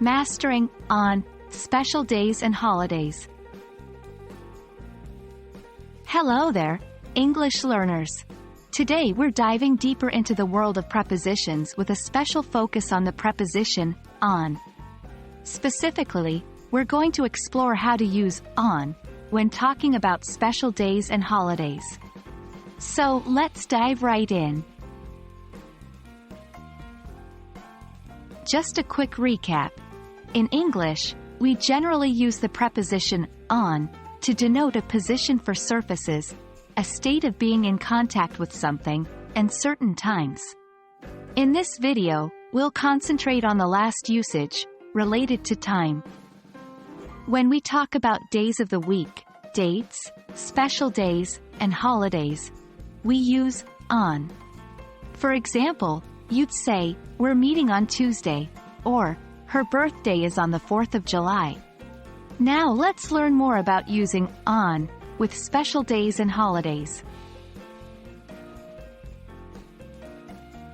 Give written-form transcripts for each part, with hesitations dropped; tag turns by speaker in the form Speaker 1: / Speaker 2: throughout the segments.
Speaker 1: Mastering on special days and holidays. Hello there, English learners. Today we're diving deeper into the world of prepositions with a special focus on the preposition on. Specifically, we're going to explore how to use on when talking about special days and holidays. So let's dive right in. Just a quick recap. In English, we generally use the preposition on to denote a position for surfaces, a state of being in contact with something, and certain times. In this video, we'll concentrate on the last usage, related to time. When we talk about days of the week, dates, special days, and holidays, we use on. For example, you'd say, "We're meeting on Tuesday," or "Her birthday is on the 4th of July." Now let's learn more about using on with special days and holidays.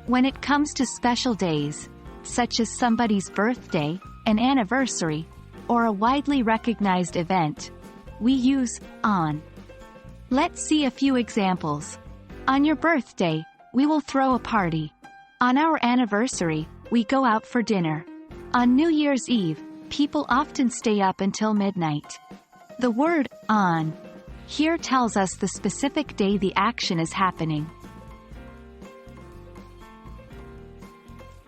Speaker 1: When it comes to special days, such as somebody's birthday, an anniversary, or a widely recognized event, we use on. Let's see a few examples. On your birthday, we will throw a party. On our anniversary, we go out for dinner. On New Year's Eve, people often stay up until midnight. The word on here tells us the specific day the action is happening.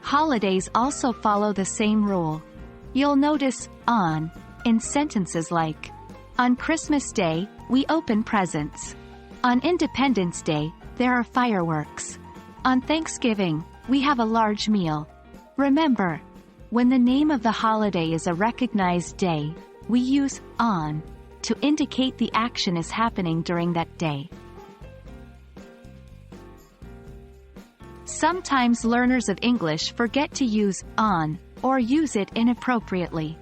Speaker 1: Holidays also follow the same rule. You'll notice on in sentences like, "On Christmas Day, we open presents." On Independence Day, there are fireworks. On Thanksgiving, we have a large meal. Remember, when the name of the holiday is a recognized day, we use on to indicate the action is happening during that day. Sometimes learners of English forget to use on or use it inappropriately.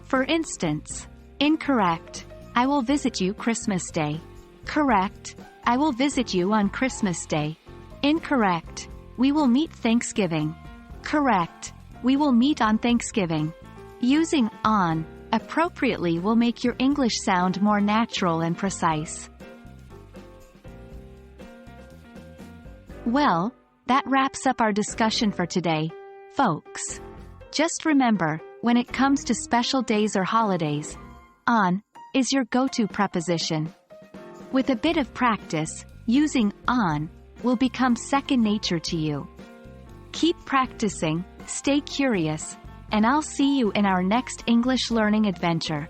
Speaker 1: For instance, incorrect, "I will visit you Christmas Day." Correct, "I will visit you on Christmas Day." Incorrect, "We will meet Thanksgiving." Correct, "We will meet on Thanksgiving." Using on appropriately will make your English sound more natural and precise. Well, that wraps up our discussion for today, folks. Just remember, when it comes to special days or holidays, on is your go-to preposition. With a bit of practice, using on will become second nature to you. Keep practicing, stay curious, and I'll see you in our next English learning adventure.